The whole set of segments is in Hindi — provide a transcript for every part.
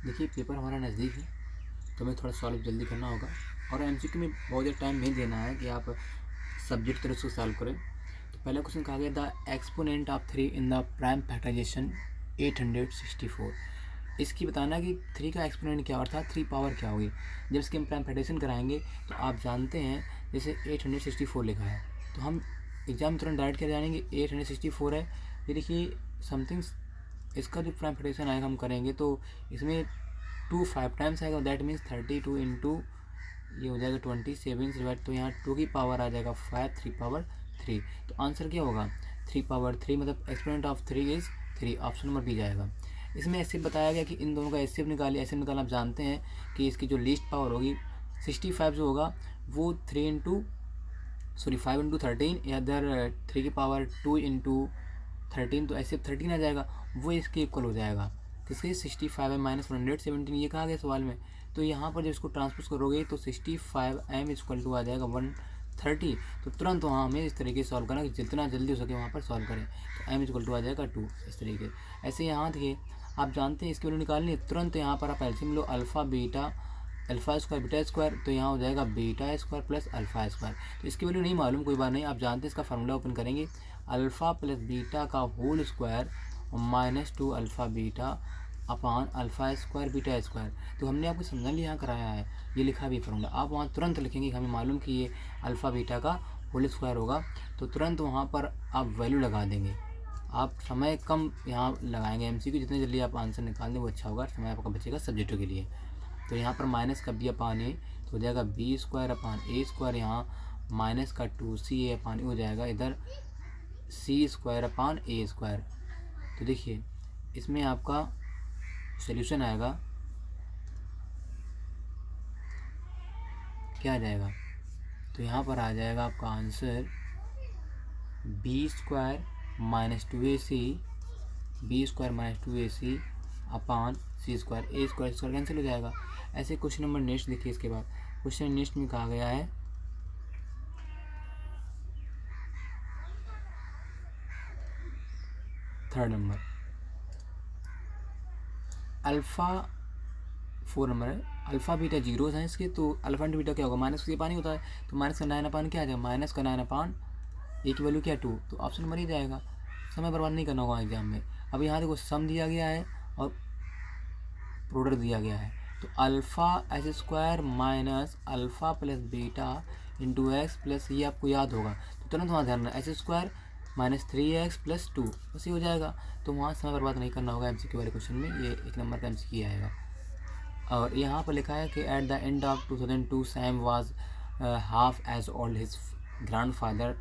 देखिए पेपर हमारा नज़दीक है तो हमें थोड़ा सॉल्व जल्दी करना होगा और एमसीक्यू में बहुत ज़्यादा टाइम नहीं देना है कि आप सब्जेक्ट तरह से सॉल्व करें। तो पहला क्वेश्चन कहा गया the exponent of 3 in the prime factorization 864। इसकी बताना कि 3 का एक्सपोनेंट क्या अर्थात 3 पावर क्या होगी। जब इसके हम प्राइम फैक्टराइजेशन कराएंगे तो आप जानते हैं जैसे 864 लिखा है तो हम एग्जाम में तुरंत डायरेक्ट क्या जानेंगे 864 है। ये देखिए समथिंग इसका जो प्राइम फैक्टराइजेशन आएगा हम करेंगे तो इसमें 2 5 टाइम्स आएगा, दैट मीन्स 32 इंटू ये हो जाएगा 27 डिवाइड, तो यहाँ 2 की पावर आ जाएगा 5, 3 पावर 3। तो आंसर क्या होगा 3 पावर 3, मतलब exponent of 3 is 3, option number B जाएगा। इसमें ऐसे बताया गया कि इन दोनों का एचसीएफ निकालिए। एचसीएफ निकालना आप जानते हैं कि इसकी जो लीस्ट पावर होगी 65 जो होगा वो 5 इंटू 13 या अदर 3 की पावर 2 इंटू 13, तो ऐसे 13 आ जाएगा, वो इसके इक्वल हो जाएगा। किसके 65 है माइनस 117, ये कहा गया सवाल में। तो यहाँ पर जब इसको ट्रांसपोज करोगे तो 65m इक्वल टू आ जाएगा 130। तो तुरंत वहाँ हमें इस तरीके से सॉल्व करना कि जितना जल्दी हो सके वहाँ पर सॉल्व करें। तो m इक्वल टू आ जाएगा 2 इस तरीके। ऐसे यहाँ देखिए आप जानते हैं इसकी वैल्यू निकालनी है, तुरंत यहाँ पर आप एलसीएम लो अल्फ़ा स्क्वायर बीटा स्क्वायर, तो यहाँ हो जाएगा beta square plus alpha square. तो इसकी वैल्यू नहीं मालूम कोई बात नहीं, आप जानते हैं इसका फार्मूला ओपन करेंगे अल्फ़ा प्लस बीटा का whole square -2 alpha beta upon alpha square beta square. तो हमने आपको समझने लिए यहाँ कराया है, ये लिखा भी फार्मूला, आप वहाँ तुरंत लिखेंगे कि हमें मालूम कि ये अल्फ़ा बीटा का होल स्क्वायर होगा, तो तुरंत वहाँ पर आप वैल्यू लगा देंगे। आप समय कम यहाँ लगाएंगे एमसीक्यू, जितनी जल्दी आप आंसर निकाल दें वो अच्छा होगा, समय आपका बचेगा सब्जेक्टों के लिए। तो यहाँ पर माइनस का बी अपान ए तो हो जाएगा बी स्क्वायर अपान ए स्क्वायर, यहाँ माइनस का 2c ए अपान ए हो जाएगा इधर सी स्क्वायर अपान ए स्क्वायर। तो देखिए इसमें आपका सॉल्यूशन आएगा क्या आ जाएगा, तो यहाँ पर आ जाएगा आपका answer B square minus 2ac upon C square, A square square cancel हो जाएगा। ऐसे क्वेश्चन नंबर नेक्स्ट देखिए, इसके बाद क्वेश्चन नेक्स्ट में कहा गया है थर्ड नंबर अल्फ़ा 4 नंबर है, अल्फ़ा बीटा जीरोज हैं इसके, तो अल्फ़ा इंटू बीटा क्या होगा माइनस का पानी होता है, तो माइनस का 9 अपान क्या आ जाएगा माइनस का 9 अपान ए की वैल्यू क्या 2, तो ऑप्शन नंबर ही जाएगा। समय बर्बाद नहीं करना होगा एग्जाम में। अब यहाँ देखो सम दिया गया है और प्रोडक्ट दिया गया है, तो alpha H square minus alpha plus beta into x plus, ये आपको याद होगा तो तुरंत वहाँ ध्यान H square minus 3x plus 2 बस ये हो जाएगा। तो वहाँ समय बर्बाद नहीं करना होगा एमसीक्यू वाले क्वेश्चन में, ये 1 नंबर का एमसीक्यू आएगा। और यहाँ पर लिखा है कि at the end of 2002 Sam was half as old his grandfather.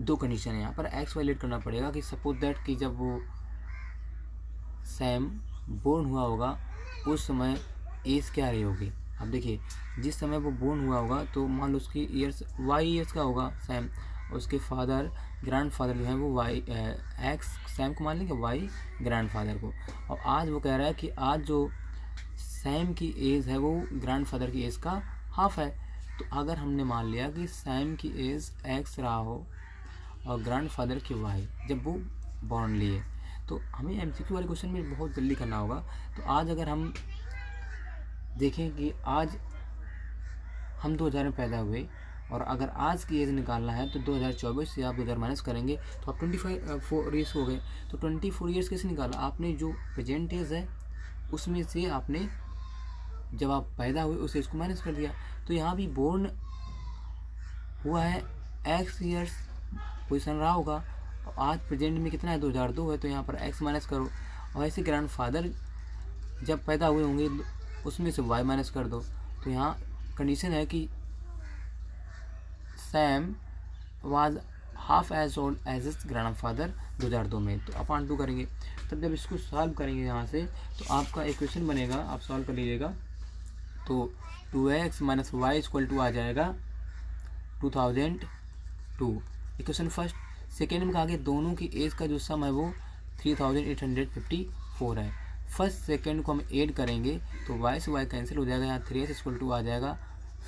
दो कंडीशन है यहाँ पर, एक्स वायलेट करना पड़ेगा कि सपोज दैट कि जब वो सैम बोर्न हुआ होगा उस समय एज क्या रही होगी। अब देखिए जिस समय वो बोर्न हुआ होगा तो मान लो उसकी ईयर्स वाई ईयर्स का होगा सैम, उसके फादर ग्रैंड फादर जो है वो वाई एक्स सैम को मान लेंगे वाई ग्रैंड फादर को। और आज वो कह रहा है कि आज जो सैम की एज है वो ग्रैंड फादर की एज का हाफ है। तो अगर हमने मान लिया कि सैम की एज एक्स रहा हो और ग्रैंड फादर की वाई जब वो बॉर्न लिए, तो हमें एमसीक्यू वाले क्वेश्चन में बहुत जल्दी करना होगा। तो आज अगर हम देखें कि आज हम 2000 में पैदा हुए और अगर आज की एज निकालना है तो 2024 से आप 2000 माइनस करेंगे तो आप 24 ईयर्स हो गए। तो 24 ईयर्स कैसे निकाला, आपने जो प्रेजेंट एज है उसमें से आपने जब आप पैदा हुए उस एज को माइनस कर दिया। तो यहाँ भी बोर्न हुआ है एक्स ईयर्स पोजिशन रहा होगा और आज प्रेजेंट में कितना है 2002 है, तो यहाँ पर एक्स माइनस करो। और ऐसे ग्रैंड फादर जब पैदा हुए होंगे उसमें से वाई माइनस कर दो। तो यहाँ कंडीशन है कि Sam was half as old as is grandfather 2002 में, तो अपान 2 करेंगे। तब जब इसको सॉल्व करेंगे यहाँ से तो आपका इक्वेशन बनेगा, आप सॉल्व कर लीजिएगा, तो 2x minus Y equal to आ जाएगा 2002 इक्वेशन फर्स्ट। सेकेंड में कहा गया दोनों की एज का जो सम है वो 3854 है। फर्स्ट सेकेंड को हम ऐड करेंगे तो y से y कैंसिल हो जाएगा, यहाँ 3s इक्वल टू आ जाएगा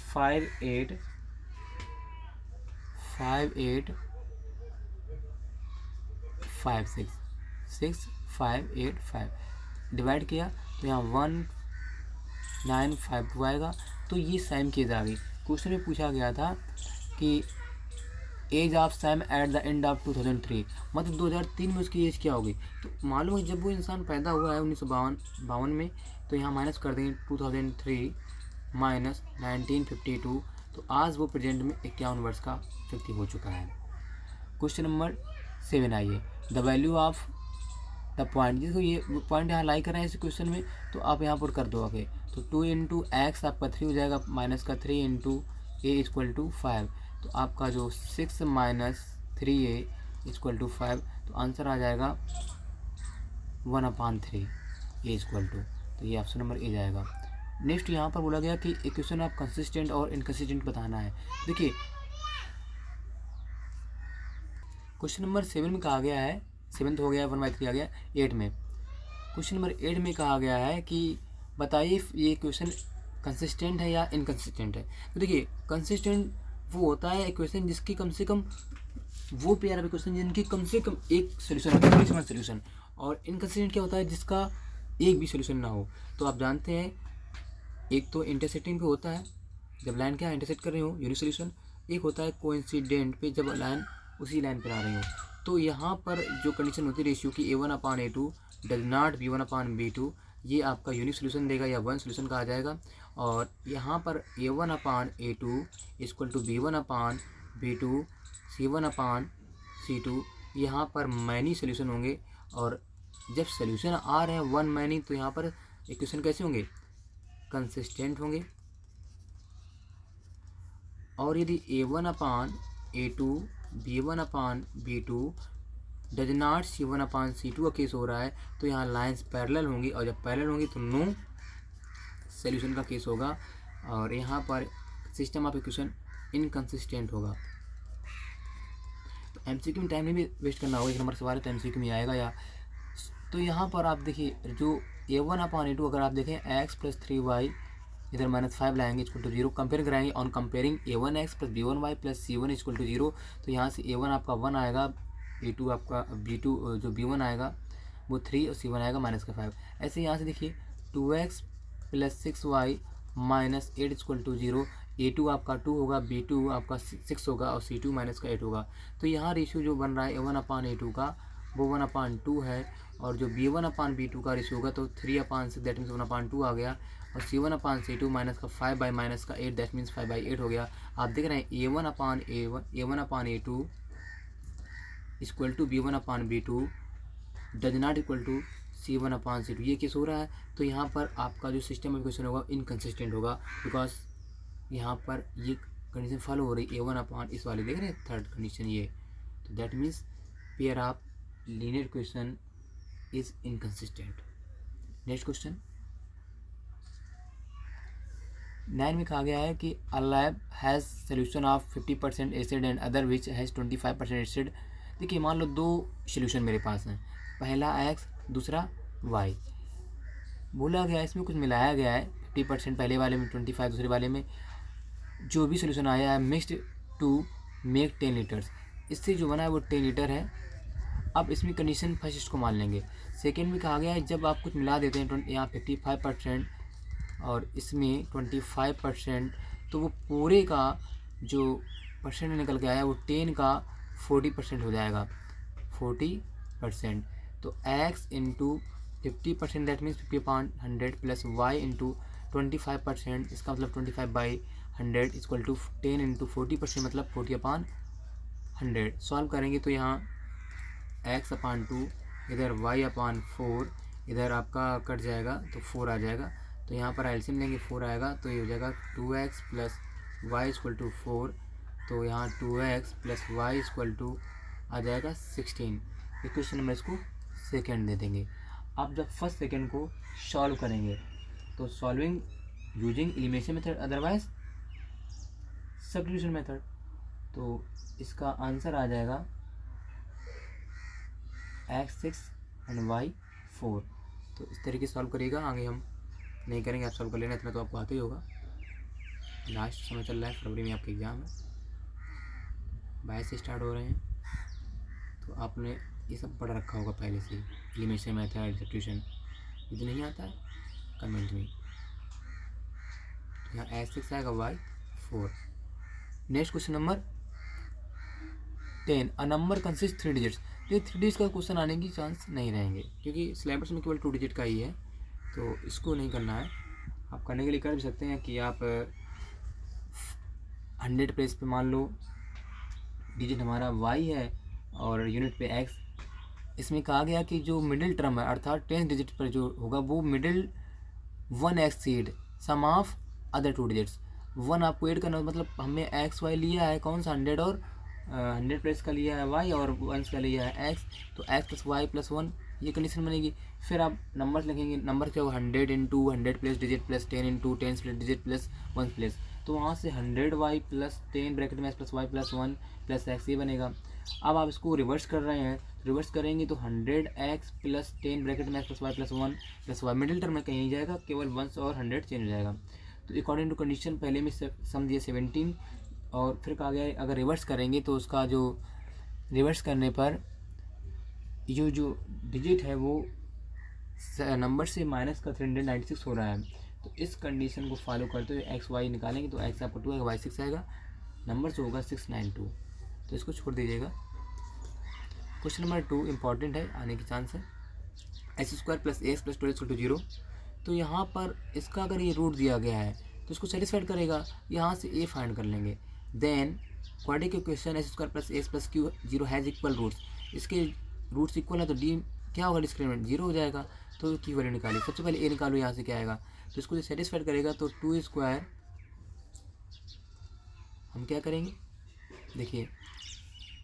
5856 6585 डिवाइड किया तो यहाँ 1952 आएगा। तो ये सैम की एज आ गई। क्वेश्चन में पूछा गया था कि age of Sam at the end of 2003, मतलब 2003 में उसकी एज क्या होगी। तो मालूम है जब वो इंसान पैदा हुआ है 1952 में, तो यहाँ माइनस कर देंगे 2003 माइनस 1952, तो आज वो प्रेजेंट में 51 वर्ष का व्यक्ति हो चुका है। क्वेश्चन नंबर 7 आइए, the value of the point. जिसको ये पॉइंट यहाँ लाई कर रहे हैं इस क्वेश्चन में, तो आप यहाँ पर कर दोगे तो 2 इंटू एक्स आपका 3 हो जाएगा, माइनस का 3 इंटू ए इक्वल टू 5, तो आपका जो 6 माइनस 3a इक्वल टू 5, तो आंसर आ जाएगा 1/3 ए इक्वल टू, तो ये ऑप्शन नंबर ए जाएगा। नेक्स्ट यहाँ पर बोला गया कि इक्वेशन ऑफ कंसिस्टेंट और इनकंसिस्टेंट बताना है। देखिए क्वेश्चन नंबर 7 में कहा गया है, 7 हो गया, 1/3 आ गया। 8 में, क्वेश्चन नंबर 8 में कहा गया है कि बताइए ये क्वेश्चन कंसिस्टेंट है या इनकंसिस्टेंट है। तो देखिए कंसिस्टेंट वो होता है इक्वेशन जिसकी कम से कम वो पेयर ऑफ इक्वेशन जिनकी कम से कम एक सोल्यूशन होता है, सोल्यूशन। और इनकंसिस्टेंट क्या होता है, जिसका एक भी सोल्यूशन ना हो। तो आप जानते हैं एक तो इंटरसेक्टिंग पे होता है, जब लाइन क्या इंटरसेक्ट कर रही हो यूनिक सोल्यूशन। एक होता है कोइंसिडेंट पे, जब लाइन उसी लाइन पर आ रही हो। तो यहाँ पर जो कंडीशन होती है रेशियो की A1/A2 डज नॉट B1/B2, ये आपका यूनिक सोल्यूशन देगा या वन सोल्यूशन कहा जाएगा। और यहाँ पर A1/A2 equal to B1/B2 C1/C2, यहाँ पर मैनी सोल्यूशन होंगे। और जब सोल्यूशन आ रहे हैं वन मैनी, तो यहाँ पर इक्वेशन कैसे होंगे, कंसिस्टेंट होंगे। और यदि A1/A2 B1/B2 does not C1/C2 का केस हो रहा है, तो यहाँ लाइंस पैरेलल होंगी, और जब पैरेलल होंगी तो नो सोल्यूशन का केस होगा। और यहाँ पर सिस्टम ऑफ इक्वेशन इनकंसिस्टेंट होगा। तो एमसीक्यू में टाइम नहीं भी वेस्ट करना होगा, एक नंबर सवाल है तो एमसीक्यू में आएगा। या तो यहाँ पर आप देखिए जो A1/A2 अगर आप देखें x + 3y इधर -5 लाएंगे इक्वल टू 0, कंपेयर कराएंगे on comparing A1x + B1y + C1 equal to 0। तो यहाँ से A1 आपका 1 आएगा, A2 आपका B2 जो B1 आएगा वो 3 और C1 आएगा -5। ऐसे यहाँ से देखिए 2x + 6y - 8 equal to 0, A2 आपका 2 होगा, B2 आपका 6 होगा और C2 -8 होगा। तो यहाँ रेशियो जो बन रहा है A1/A2 का वो 1/2 है, और जो B1/B2 का रेशियो होगा तो 3/6 दैट मीन्स 1/2 आ गया, और C1/C2 -5/8 दैट मीन्स 5/8 हो गया। आप देख रहे हैं A1/A2 equal to B1/B2 does not equal to C1/C2, ये केस हो रहा है। तो यहाँ पर आपका जो सिस्टम इक्वेशन होगा इनकंसिस्टेंट होगा, बिकॉज यहाँ पर ये कंडीशन फॉलो हो रही A1/ इस वाले देख रहे हैं थर्ड कंडीशन ये, तो that means pair of linear equation is inconsistent. Next question 9 में कहा गया है कि a lab has solution of 50% acid and other which has 25% acid. देखिए मान लो दो सोल्यूशन मेरे पास हैं, पहला x दूसरा y। बोला गया इसमें कुछ मिलाया गया है, 50% पहले वाले में, 25 दूसरे वाले में। जो भी सोल्यूशन आया है मिक्स्ड टू मेक 10 लीटर्स, इससे जो बना है वो 10 लीटर है। अब इसमें कंडीशन फर्स्ट इसको मान लेंगे। सेकेंड में कहा गया है जब आप कुछ मिला देते हैं यहाँ 55% और इसमें 25%, तो वो पूरे का जो परसेंट निकल के आया वो 10 का 40% हो जाएगा, 40%। तो x into 50% that means 50/100 plus y into 25%, इसका मतलब 25/100 इक्वल टू 10 इंटू 40% मतलब 40/100। सॉल्व करेंगे तो यहाँ x/2 इधर y/4 इधर आपका कट जाएगा तो 4 आ जाएगा। तो यहाँ पर एलसीएम लेंगे 4 आएगा, तो ये हो जाएगा 2x + y इक्वल टू 4। तो यहाँ 2x + y इक्वल टू आ जाएगा 16। इक्वेशन नंबर इसको सेकेंड दे देंगे। आप जब फर्स्ट सेकेंड को सॉल्व करेंगे तो solving using elimination method otherwise substitution method, तो इसका आंसर आ जाएगा x6 एंड y4। तो इस तरीके से सॉल्व करिएगा, आगे हम नहीं करेंगे, आप सॉल्व कर लेना, इतना तो आपको आते ही होगा। लास्ट समय चल रहा है, फरवरी में आपके एग्ज़ाम है, 22 से स्टार्ट हो रहे हैं, तो आपने ये सब पढ़ रखा होगा पहले से, एलिमिनेशन मेथड, सब्स्टिट्यूशन। यदि नहीं आता है कमेंट में। यहाँ x6 आएगा, y 4। Next question number 10, a number consist 3 digits. ये 3 डिजिट्स का क्वेश्चन आने की चांस नहीं रहेंगे क्योंकि सिलेबस में केवल 2 डिजिट का ही है, तो इसको नहीं करना है। आप करने के लिए कर भी सकते हैं कि आप 100 प्लेस पे मान लो डिजिट हमारा y है और यूनिट पे x। इसमें कहा गया कि जो मिडिल टर्म है अर्थात 10 डिजिट पर जो होगा वो middle 1 exceed sum of other 2 digits. 1 आपको ऐड करना, मतलब हमने एक्स वाई लिया है कौन सा 100 और 100 प्लस का लिया है y और 1 का लिया है x, तो x प्लस वाई प्लस 1 ये कंडीशन बनेगी। फिर आप नंबर लिखेंगे, नंबर क्या होगा 100 into 100 plus digit plus 10 into 10 plus digit plus 1 plus, तो वहाँ से 100y प्लस 10 ब्रैकेट में x plus y plus 1 plus x ये बनेगा। अब आप इसको रिवर्स कर रहे हैं, रिवर्स करेंगे तो 100x प्लस 10 ब्रैकेट में x plus y plus 1 plus y, middle term में कहीं नहीं जाएगा, केवल 1 और 100 चेंज हो जाएगा। तो अकॉर्डिंग टू कंडीशन पहले में सम दिए 17 और फिर कहा गया अगर रिवर्स करेंगे तो उसका जो रिवर्स करने पर जो डिजिट है वो नंबर से माइनस का 396 हो रहा है। तो इस कंडीशन को फॉलो करते हुए एक्स वाई निकालेंगे तो एक्स आपको 2 आएगा, वाई 6 आएगा, नंबर जो होगा 692। तो इसको छोड़ दीजिएगा। क्वेश्चन नंबर 2 इंपॉर्टेंट है, आने की चांस है। X square plus x plus 12 to 0। तो यहाँ पर इसका अगर ये रूट दिया गया है तो इसको सेटिस्फाइड करेगा, यहाँ से ए फाइंड कर लेंगे। Then quadratic equation x square plus x plus q 0 has equal roots, इसके रूट्स इक्वल है तो डी क्या होगा, डिस्क्रिमिनेंट 0 हो जाएगा। तो की वैल्यू निकाली, सबसे पहले ए निकालो, यहाँ से क्या आएगा, तो इसको जो सेटिस्फाइड करेगा तो 2 स्क्वायर हम क्या करेंगे, देखिए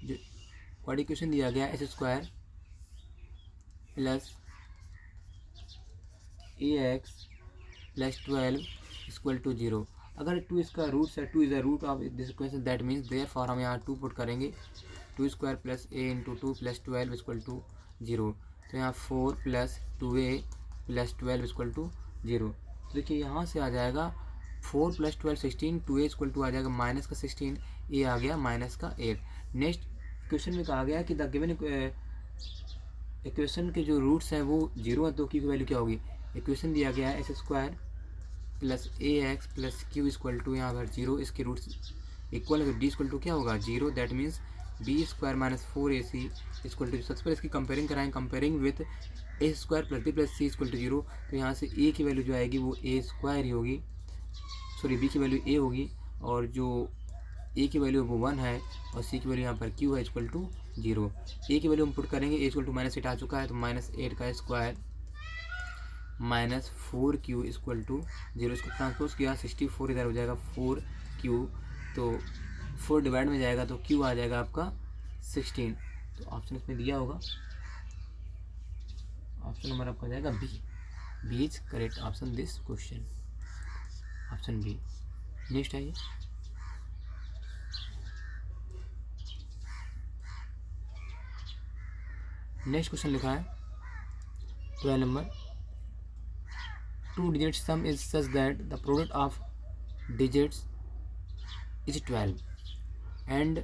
जो क्वाड्रेटिक इक्वेशन दिया गया x square plus a x plus 12 equal to 0। अगर 2 इसका रूट्स है, 2 is the root of this equation, that means therefore हम यहाँ 2 पुट करेंगे, 2 square plus a into 2 plus 12 equal to 0। तो यहाँ 4 plus 2a plus 12 equal to 0। तो देखिए यहाँ से आ जाएगा 4 प्लस 12 16, 2a इक्वल टू आ जाएगा माइनस का 16, ए आ गया माइनस का 8। नेक्स्ट क्वेश्चन में कहा गया कि द गिवन इक्वेशन के जो रूट्स हैं वो 0 है, तो की वैल्यू क्या होगी। इक्वेशन दिया गया है x square plus a x plus q equal to यहाँ पर 0, इसके रूट्स इक्वल है तो डी इक्वल टू क्या होगा 0, that means B square minus 4ac equal to. सबसे पहले इसकी कंपेयरिंग कराएं, comparing with A square plus B plus C equal to 0। तो यहाँ से ए की वैल्यू जो आएगी वो ए स्क्वायर ही होगी, सॉरी बी की वैल्यू ए होगी, और जो ए की वैल्यू वो 1 है और सी की वैल्यू यहाँ पर क्यू है इक्वल टू 0। ए की वैल्यू हम पुट करेंगे, ए इक्वल टू -8 आ चुका है तो -8 का square minus 4q equal to 0। इसको ट्रांसपोज किया 64 इधर हो जाएगा 4q, तो 4 डिवाइड में जाएगा तो q आ जाएगा आपका 16। तो ऑप्शन इसमें दिया होगा, ऑप्शन नंबर आपका जाएगा B is correct option this question, option B. Next आइए, नेक्स्ट क्वेश्चन लिखा है 12 number, 2 digit sum is such that the product of digits is 12 and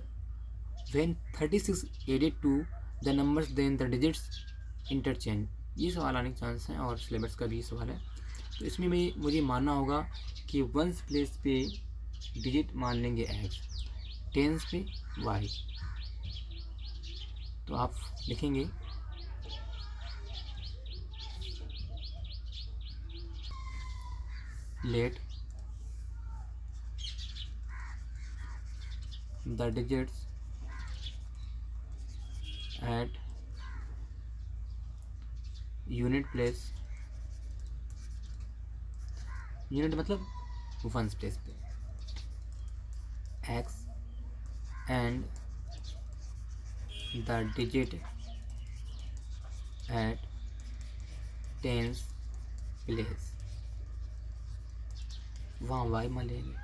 when 36 added to the numbers then the digits interchange। ये सवाल आने के चांस हैं और सिलेबस का भी सवाल है। तो इसमें मुझे मानना होगा कि वंस प्लेस पे डिजिट मान लेंगे x, टेंस पे y। तो आप लिखेंगे let the digits at unit place, unit मतलब वंस प्लेस पे, x and the digit at tens place, वहाँ y मान लेंगे।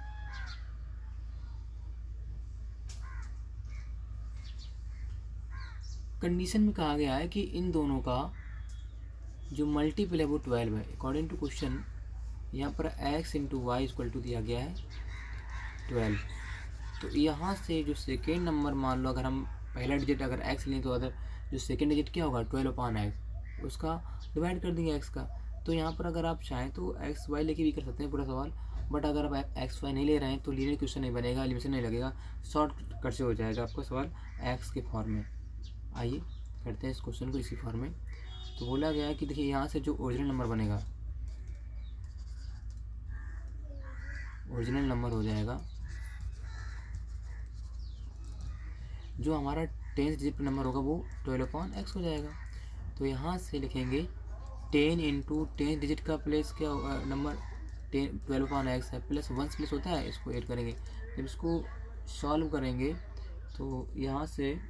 कंडीशन में कहा गया है कि इन दोनों का जो मल्टीपल है वो 12 है। अकॉर्डिंग टू क्वेश्चन यहाँ पर x into y equal to दिया गया है 12। तो यहाँ से जो सेकेंड नंबर मान लो, अगर हम पहला डिजिट अगर x लें तो अगर जो सेकेंड डिजिट क्या होगा 12/x, उसका डिवाइड कर देंगे x का। तो यहाँ पर अगर आप चाहें तो एक्स वाई लेके भी कर सकते हैं पूरा सवाल, बट अगर आप एक्स वाई नहीं ले रहे हैं तो लीनियर क्वेश्चन नहीं बनेगा, एलिमिनेशन नहीं लगेगा, शॉर्ट कट से हो जाएगा आपका सवाल एक्स के फॉर्म में। आइए करते हैं इस क्वेश्चन को इसी फॉर्म में। तो बोला गया है कि देखिए यहाँ से जो ओरिजिनल नंबर बनेगा, ओरिजिनल नंबर हो जाएगा जो हमारा 10th डिजिट नंबर होगा वो 12/x हो जाएगा। तो यहाँ से लिखेंगे 10 इंटू 10th डिजिट का प्लेस क्या होगा, नंबर 12/x है, प्लस 1 प्लस होता है, इसको ऐड करेंगे। जब इसको सॉल्व करेंगे तो यहाँ से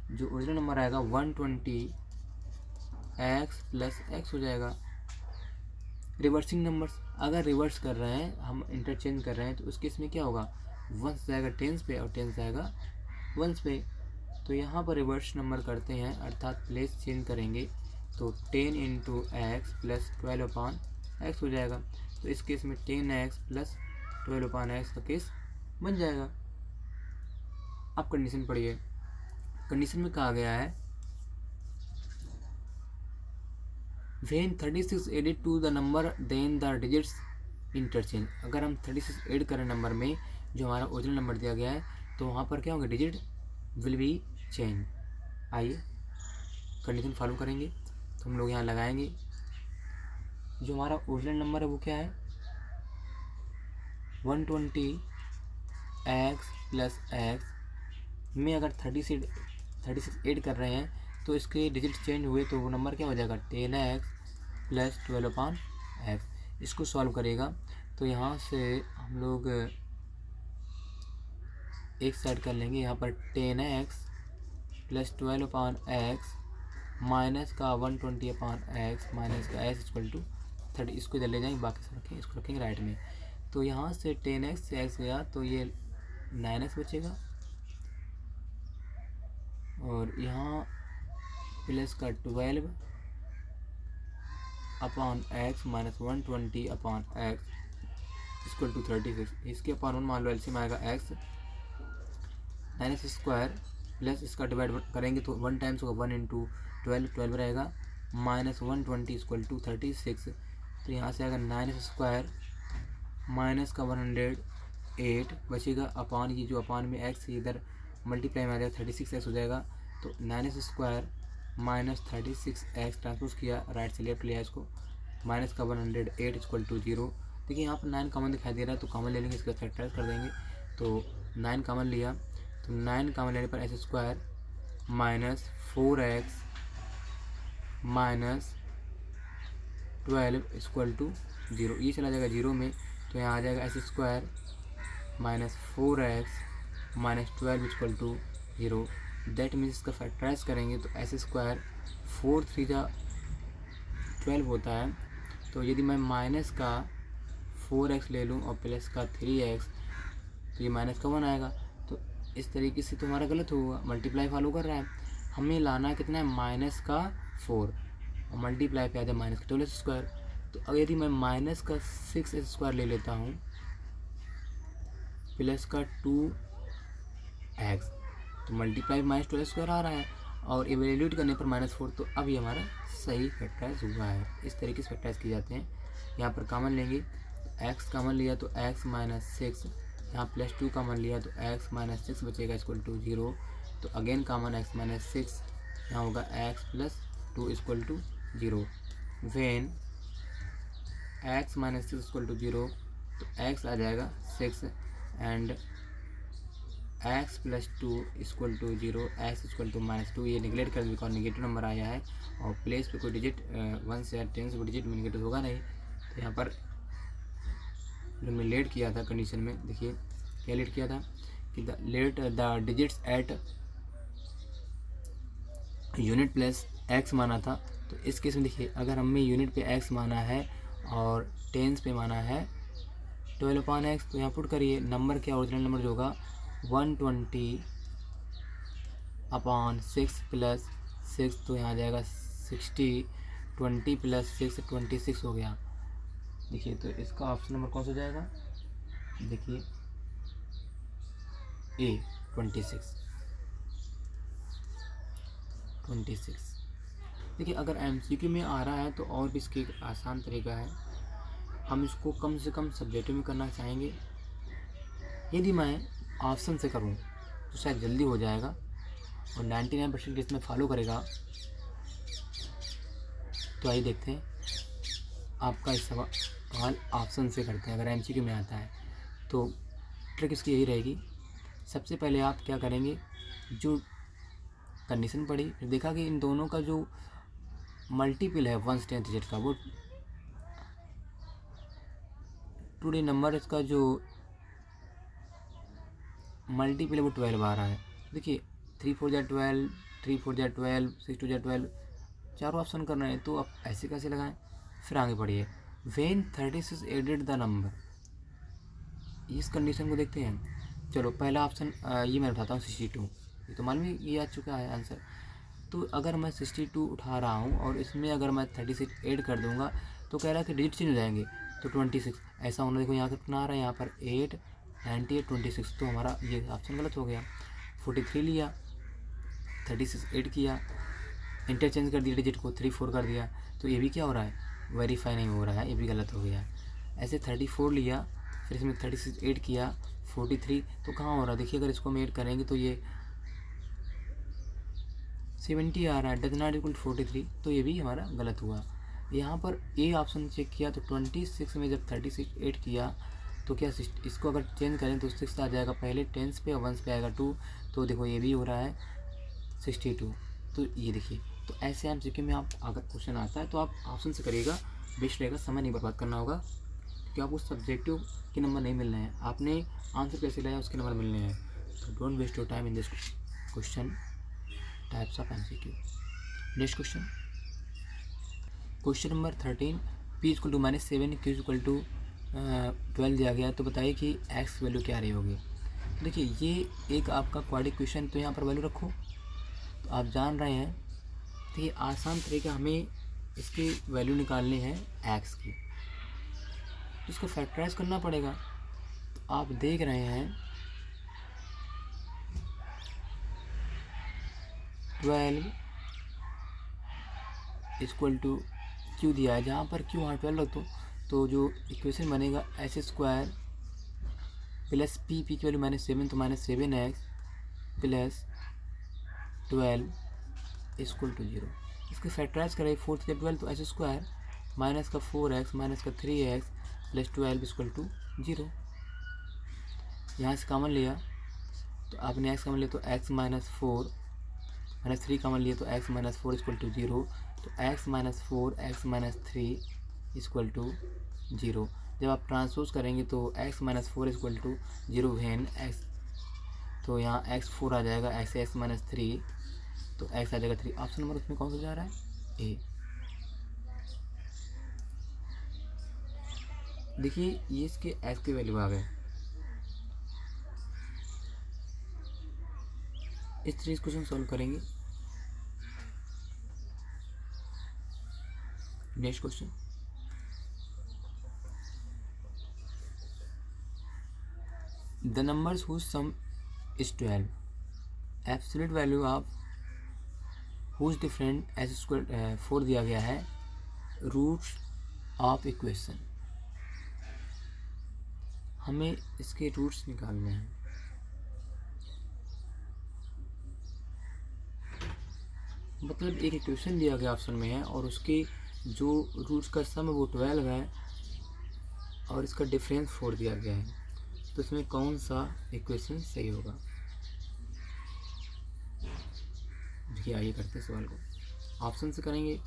जो ओरिजिनल नंबर आएगा 120x प्लस x हो जाएगा। रिवर्सिंग नंबर्स अगर रिवर्स कर रहे हैं, हम इंटरचेंज कर रहे हैं, तो उस केस में क्या होगा, 1 जाएगा 10 पे और 10 जाएगा 1 पे। तो यहाँ पर रिवर्स नंबर करते हैं, अर्थात प्लेस चेंज करेंगे, तो 10 इंटू एक्स प्लस 12/x हो जाएगा। तो इस केस में 10x प्लस 12/x का केस बन जाएगा। अब कंडीशन पढ़िए। कंडीशन में कहा गया है when 36 added to the number then the digits interchange। अगर हम 36 ऐड करें नंबर में जो हमारा ओरिजिनल नंबर दिया गया है, तो वहाँ पर क्या होगा, डिजिट विल बी चेंज। आइए कंडीशन फॉलो करेंगे, तो हम लोग यहाँ लगाएंगे। जो हमारा ओरिजिनल नंबर है वो क्या है, 120x प्लस x में अगर 36 ऐड कर रहे हैं तो इसके डिजिट चेंज हुए, तो वो नंबर क्या हो जाएगा, 10x प्लस 12/x। इसको सॉल्व करेगा तो यहाँ से हम लोग एक साइड कर लेंगे, यहाँ पर 10x प्लस 12/x माइनस का 120/x माइनस का x इक्वल टू 30। इसको इधर ले जाएंगे, बाकी सब रखेंगे, इसको रखेंगे राइट में। तो यहाँ से 10x से x गया तो ये 9x बचेगा, और यहाँ प्लस का 12/x minus 120/x equal to 36। इसके अपन मान लो एलसीएम आएगा x 9x स्क्वायर प्लस इसका डिवाइड करेंगे तो 1 टाइम्स होगा, 1 इंटू 12 रहेगा, माइनस 120 इक्वल टू 36। तो यहाँ से आएगा 9x स्क्वायर माइनस का 108 बचेगा, अपान ये जो अपान में x इधर मल्टीप्लाई में आ जाएगा, 36x हो जाएगा। तो 9x square minus 36x transpose किया, राइट से लेफ्ट लिया इसको, माइनस का 108 इक्वल टू 0। देखिए यहाँ पर 9 कॉमन दिखाई दे रहा है, तो कॉमन ले लेंगे, इसका फैक्टराइज कर देंगे। तो 9 कॉमन लिया, तो 9 कॉमन लेने पर x square minus 4x minus 12 equal to 0, ये चला जाएगा 0 में। तो यहाँ आ जाएगा x square minus 4x minus 12 equal to 0। That means इसका फैक्टराइज करेंगे तो x स्क्वायर 4 3 12 होता है। तो यदि मैं माइनस का 4x ले लूँ और प्लस का 3x, तो ये माइनस का 1 आएगा। तो इस तरीके से तो हमारा गलत होगा, मल्टीप्लाई फॉलो कर रहा है। हमें लाना कितना है, माइनस का 4 और मल्टीप्लाई पे आ जाए माइनस का 12 स्क्वायर। तो अगर यदि मैं माइनस का 6x स्क्वायर ले लेता हूँ प्लस का 2x, तो मल्टीप्लाई माइनस 12 स्क्वायर आ रहा है, और इवेल्यूट करने पर -4। तो अब ये हमारा सही फैक्टराइज हुआ है। इस तरीके से फैक्टराइज किए जाते हैं। यहाँ पर कॉमन लेंगे, x कॉमन लिया तो x माइनस 6, यहाँ प्लस 2 कॉमन लिया तो x माइनस 6 बचेगा इक्वल टू 0। तो अगेन कॉमन x माइनस 6, यहाँ होगा x plus 2 equal to 0। When x minus 6 equal to 0, तो x आ जाएगा 6 and x plus 2 equal to 0, x equal to -2। ये निगलेक्ट कर बिकॉज निगेटिव नंबर आया है और प्लेस पे कोई डिजिट 1 से 10 से कोई डिजिट में निगेटिव होगा नहीं। तो यहाँ पर जो मैं लेट किया था कंडीशन में, देखिए क्या लेट किया था कि the digits at unit plus x माना था। तो इस केस में देखिए अगर हमें यूनिट पे x माना है और टेंस पे माना है 12/x, तो यहाँ पुट करिए नंबर क्या, ओरिजिनल नंबर जो होगा 120/6 प्लस 6, तो यहाँ आ जाएगा 60, 20 प्लस 6 26 हो गया। देखिए तो इसका ऑप्शन नंबर कौन सा हो जाएगा, देखिए ए 26। देखिए अगर एमसीक्यू में आ रहा है तो और भी इसकी एक आसान तरीका है, हम इसको कम से कम सब्जेक्टिव में करना चाहेंगे। यदि मैं ऑप्शन से करूँ तो शायद जल्दी हो जाएगा और 99% केस में फॉलो करेगा। तो आइए देखते हैं आपका इस सवाल ऑप्शन से करते हैं। अगर एमसीक्यू में आता है तो ट्रिक इसकी यही रहेगी, सबसे पहले आप क्या करेंगे, जो कंडीशन पड़ी फिर देखा कि इन दोनों का जो मल्टीपल है 1 से 10 डिजिट का, वो टू नंबर इसका जो मल्टीपल है वो 12 आ रहा है। देखिए 3 4 जा 12, 3 4 जा 12, 6 2 जा 12, चारों ऑप्शन कर रहे हैं, तो आप ऐसे कैसे लगाएं। फिर आगे बढ़िए, व्हेन 36 एडेड द नंबर, इस कंडीशन को देखते हैं। चलो पहला ऑप्शन ये मैं उठाता हूँ 62, ये तो मालूम ही ये आ चुका है आंसर। तो अगर मैं 62 उठा रहा हूँ और इसमें अगर मैं 36 ऐड कर दूंगा तो कह रहा है कि डिजिट चेंज हो जाएंगे, तो 26 ऐसा होना। देखो यहाँ कितना आ रहा है, यहाँ पर 8 98 26, तो हमारा ये ऑप्शन गलत हो गया। 43 लिया, 36 ऐड किया, इंटरचेंज कर दिया डिजिट को, 3 4 कर दिया, तो ये भी क्या हो रहा है, वेरीफाई नहीं हो रहा है, ये भी गलत हो गया। ऐसे 34 लिया, फिर इसमें 36 ऐड किया, 43, तो कहाँ हो रहा है, देखिए अगर इसको हम ऐड करेंगे तो ये 70 आ रहा है, डज नॉट इक्वल 43, तो ये भी हमारा गलत हुआ। यहाँ पर ए ऑप्शन चेक किया तो 26 में जब 36 ऐड किया तो क्या इसको अगर चेंज करें तो 6 आ जाएगा, पहले 10 पे और 1 पे आएगा 2, तो देखो ये भी हो रहा है 62। तो ये देखिए, तो ऐसे एमसीक्यू में आप अगर क्वेश्चन आता है तो आप ऑप्शन से करिएगा, बेस्ट रहेगा, समय नहीं बर्बाद करना होगा, क्योंकि आपको सब्जेक्टिव के नंबर नहीं मिलने हैं, आपने आंसर कैसे लाया उसके नंबर मिलने हैं। तो don't waste your time in this question types of MCQ. Next question, question number 13, p equal to -7 q equal to 12 दिया गया है, तो बताइए कि x वैल्यू क्या रही होगी। देखिए ये एक आपका क्वाड्रेटिक क्वेश्चन, तो यहाँ पर वैल्यू रखो, तो आप जान रहे हैं। तो ये आसान तरीका, हमें इसकी वैल्यू निकालनी है x की, तो इसको फैक्टराइज करना पड़ेगा। तो आप देख रहे हैं 12 इक्वल टू क्यू दिया है, जहाँ पर क्यू वहाँ 12 रख दो, तो जो इक्वेशन बनेगा s स्क्वायर प्लस p की वैल्यू -7, तो -7x प्लस 12 इक्वल टू 0। इसको फैक्टराइज करें 4 से 12, तो s स्क्वायर माइनस का 4x माइनस का 3x प्लस 12 इक्वल टू 0। यहाँ से कॉमन लिया तो आपने x कॉमन लिया तो x -4 -3 कॉमन लिया तो x -4 इक्वल टू 0, तो x -4 x -3 इक्वल टू 0। जब आप ट्रांसपोज करेंगे तो x -4 equal to 0 when x, तो यहाँ x 4 आ जाएगा, ऐसे x -3, तो x आ जाएगा 3। ऑप्शन नंबर उसमें कौन सा जा रहा है, ए। देखिए ये इसके x की वैल्यू आ गए, इस तरह इस क्वेश्चन सॉल्व करेंगे। Next question, the numbers whose sum is 12, absolute value of whose different S square 4 दिया गया है, रूट्स ऑफ इक्वेशन, हमें इसके रूट्स निकालने हैं। मतलब एक इक्वेशन दिया गया ऑप्शन में है और उसके जो रूट्स का सम है वो 12 है और इसका डिफरेंस 4 दिया गया है, तो इसमें कौन सा इक्वेशन सही होगा। देखिए आइए करते हैं सवाल को, ऑप्शन से करेंगे,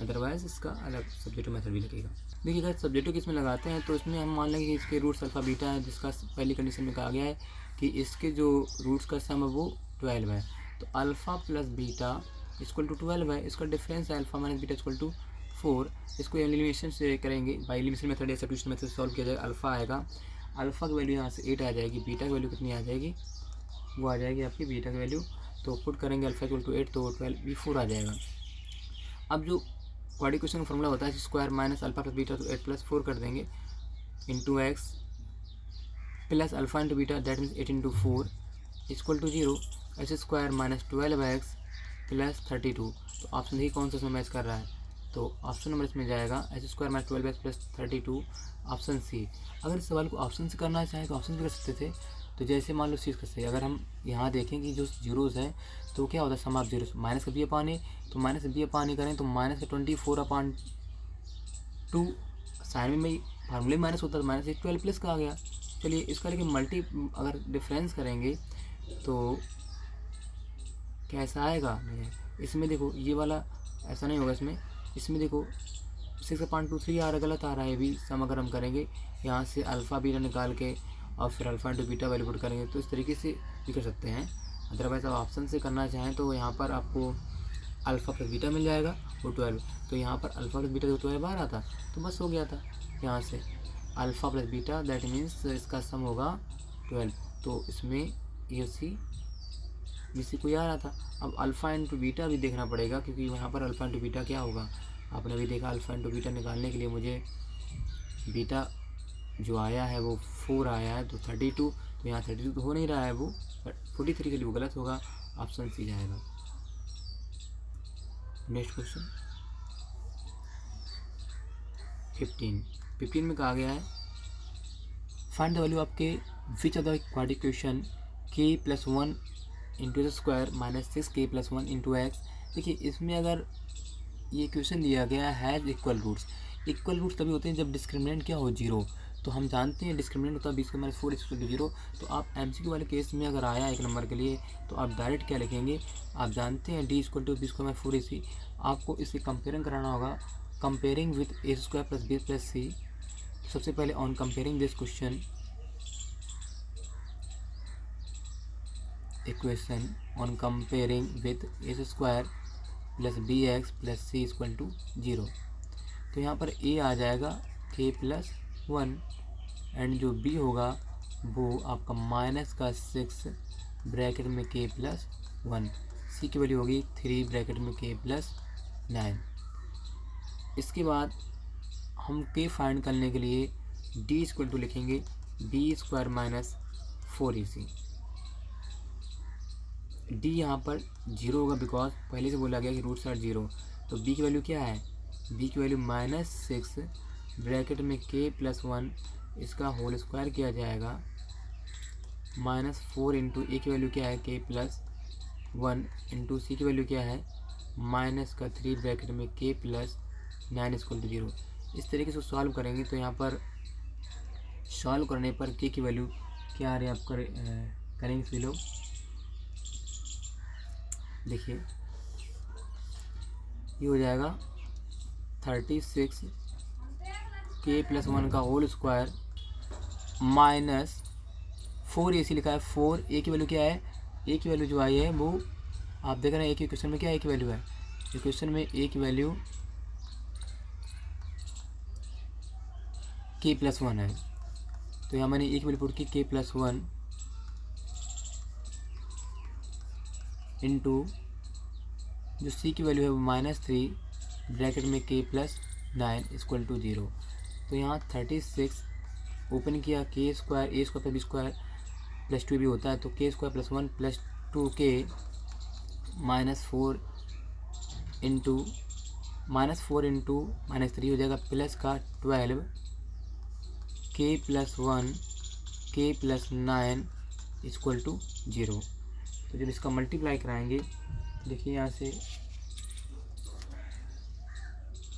अदरवाइज इसका अलग सब्जेक्टिव मेथड भी लगेगा। देखिए अगर सब्जेक्टिव किस में लगाते हैं तो इसमें हम मान लेंगे कि इसके रूट्स अल्फा बीटा है, जिसका पहली कंडीशन में कहा गया है कि इसके जो रूट्स का सम है वो 12 है, तो alpha plus beta equal to 12 है, इसका डिफरेंस है alpha minus beta equal to 4। इसको एलिमिनेशन से करेंगे, बाई एलिमिनेशन मेथड या सब्स्टिट्यूशन मेथड से सॉल्व किया जाएगा। अल्फा आएगा, अल्फा की वैल्यू यहाँ से 8 आ जाएगी, बीटा की वैल्यू कितनी आ जाएगी, वो आ जाएगी आपकी बीटा की वैल्यू, तो पुट करेंगे अल्फा इक्वल टू 8, तो 12 भी 4 आ जाएगा। अब जो क्वाड्रेटिक क्वेश्चन का फॉर्मूला होता है square minus alpha plus beta, तो 8 + 4 कर देंगे into x plus alpha into beta, that means 8 × 4 equal to 0। S square minus 12x plus 32। तो ऑप्शन डी कौन सा इसमें मैच कर रहा है? तो ऑप्शन नंबर इसमें जाएगा x² minus 12x plus 32, option C. अगर इस सवाल को ऑप्शन से करना चाहें तो ऑप्शन से कर सकते थे। तो जैसे मान लो चीज़ करते हैं, अगर हम यहाँ देखें कि जो जीरोज़ हैं तो क्या होता है सम ऑफ जीरोस, माइनस का बी अपान ए, तो माइनस का बी अपान ए करें तो माइनस का 24/2 साइन में फार्मूले माइनस होता है, माइनस 12 प्लस का आ गया। चलिए इसका लेकिन मल्टी अगर डिफरेंस करेंगे तो कैसा आएगा? नहीं, इसमें देखो ये वाला ऐसा नहीं होगा, इसमें देखो 6/23 आ रहा, गलत आ रहा है भी सम। अगर हम करेंगे यहाँ से अल्फ़ा बीटा निकाल के और फिर alpha into beta value put करेंगे तो इस तरीके से भी कर सकते हैं। अदरवाइज़ आप ऑप्शन से करना चाहें तो यहाँ पर आपको अल्फ़ा प्लस बीटा मिल जाएगा वो 12। तो यहाँ पर अल्फ़ा प्लस बीटा जो 12 बार आता तो बस हो गया था। यहाँ से alpha plus beta that means इसका सम होगा 12। तो इसमें ये सी बीसी को आ रहा था। अब अल्फ़ा इंटू बीटा भी देखना पड़ेगा क्योंकि यहाँ पर अल्फ़ा इंटू बीटा क्या होगा आपने भी देखा। अल्फ़ा इंटू बीटा निकालने के लिए मुझे बीटा जो आया है वो 4 आया है, तो 32। तो यहाँ 32 तो हो नहीं रहा है, वो 43 के लिए वो गलत होगा, ऑप्शन सी जाएगा। नेक्स्ट क्वेश्चन 15 में कहा गया है फाइंड द वैल्यू ऑफ के which of the quadratic equation k + 1 into square minus 6k + 1 into x. देखिए इसमें अगर ये क्वेश्चन दिया गया है इक्वल रूट्स तभी होते हैं जब डिस्क्रिमिनेंट क्या हो 0। तो हम जानते हैं डिस्क्रिमिनेंट होता है 20 का माइनस 4 = 0। तो आप MCQ वाले केस में अगर आया 1 नंबर के लिए तो आप डायरेक्ट क्या लिखेंगे, आप जानते हैं D = 20 का माइनस 4 AC। आपको इसे कंपेयरिंग कराना होगा, comparing with a² + b + c। सबसे पहले on comparing this question equation on comparing with a² + bx + c = 0। तो यहाँ पर a आ जाएगा k + 1 एंड जो b होगा वो आपका माइनस का 6 ब्रैकेट में k + 1, c की वैल्यू होगी 3 ब्रैकेट में k + 9। इसके बाद हम k फाइंड करने के लिए d = लिखेंगे b² - 4ac। d यहाँ पर 0 होगा बिकॉज पहले से बोला गया कि रूट्स आर 0। तो b की वैल्यू क्या है, b की वैल्यू -6 ब्रैकेट में k + 1, इसका होल स्क्वायर किया जाएगा -4 इंटू a की वैल्यू क्या है k + 1 इंटू c की वैल्यू क्या है -3 ब्रैकेट में k + 9 = 0। इस तरीके से सॉल्व करेंगे तो यहाँ पर सॉल्व करने पर k की वैल्यू क्या आ रही है आप करेंगे सभी लोग। देखिए ये हो जाएगा 36 k + 1 का होल स्क्वायर माइनस 4 AC लिखा है। 4 a की वैल्यू क्या है, a की वैल्यू जो आई है वो आप देख रहे हैं। a की क्वेश्चन में क्या a की वैल्यू है, क्वेश्चन में a की वैल्यू k + 1 है। तो यहाँ मैंने a की वैल्यू पुट की k + 1 इंटू जो c की वैल्यू है वो -3 ब्रैकेट में k + 9 = 0। तो यहाँ 36 ओपन किया k² a² + b² + 2 भी होता है, तो k² + 1 + 2k -4 इंटू -3 हो जाएगा प्लस का 12 k + 1 k + 9 = 0। तो जब इसका मल्टीप्लाई कराएंगे देखिए यहाँ से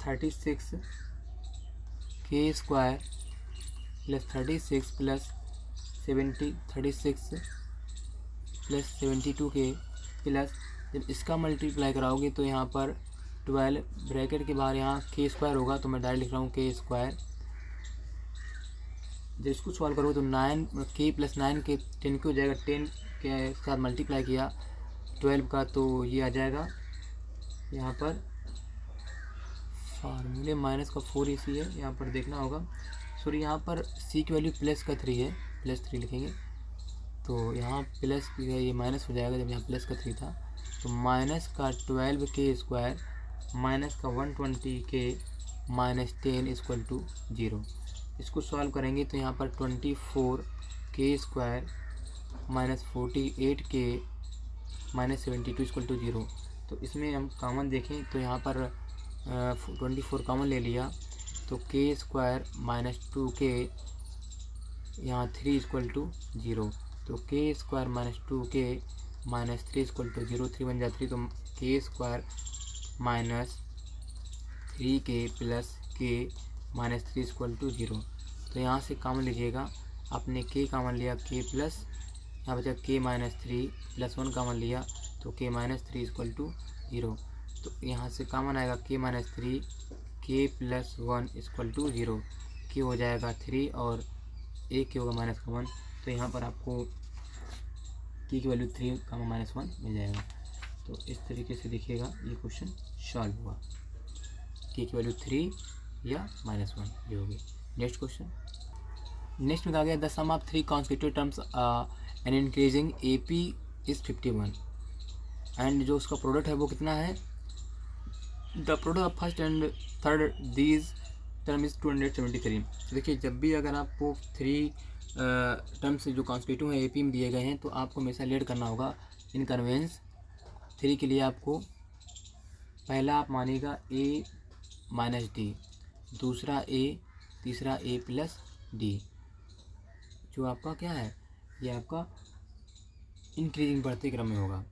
36 k² + 36 + 72k प्लस जब इसका मल्टीप्लाई कराओगे तो यहाँ पर 12 ब्रैकेट के बाहर यहाँ k² होगा, तो मैं डायरेक्ट लिख रहा हूँ k²। जब इसको सॉल्व करोगे तो 9 k + 9 के 10 के हो जाएगा, 10 के साथ मल्टीप्लाई किया 12 का तो ये आ जाएगा यहाँ पर फार्मूले माइनस का 4 AC है, यहाँ पर देखना होगा। सॉरी यहाँ पर c की वैल्यू प्लस का 3 है, +3 लिखेंगे तो यहाँ प्लस की है, ये माइनस हो जाएगा जब यहाँ प्लस का 3 था। तो माइनस का 12k² माइनस का 120k -10 = 0। इसको सॉल्व करेंगे तो यहाँ पर 24k² -48k -72 = 0। तो इसमें हम कॉमन देखें तो यहाँ पर 24 कॉमन ले लिया, तो के स्क्वायर माइनस 2k, यहाँ 3 इक्वल टू 0, तो k square minus 2k minus 3 equal to 0, 3 बन जाती, तो k square minus 3k plus k minus 3 equal to 0। तो यहाँ से कॉमन लीजिएगा, आपने के कॉमन लिया, के प्लस यहाँ बचा के माइनस 3 प्लस 1 कॉमन लिया, तो के माइनस 3 इक्वल टू 0। तो यहाँ से कॉमन आएगा के माइनस 3, के प्लस 1 इक्वल टू 0, के हो जाएगा 3 और एक के होगा माइनस का 1। तो यहाँ पर आपको की वैल्यू 3 माइनस 1 मिल जाएगा। तो इस तरीके से देखिएगा ये क्वेश्चन सॉल्व हुआ, की वैल्यू 3 या माइनस 1 ये होगी। नेक्स्ट क्वेश्चन, नेक्स्ट में कहा गया the sum of 3 consecutive terms and increasing AP is 51 and जो उसका प्रोडक्ट है वो कितना है, the product of first and third these term is 273। देखिए जब भी अगर आपको 3 टर्म्स जो कॉन्सेक्यूटिव हैं AP में दिए गए हैं तो आपको हमेशा लेट करना होगा इन कन्वेंस। 3 के लिए आपको पहला आप मानिएगा A माइनस D, दूसरा A, तीसरा A प्लस D, जो आपका क्या है ये आपका इंक्रीजिंग बढ़ते क्रम में होगा,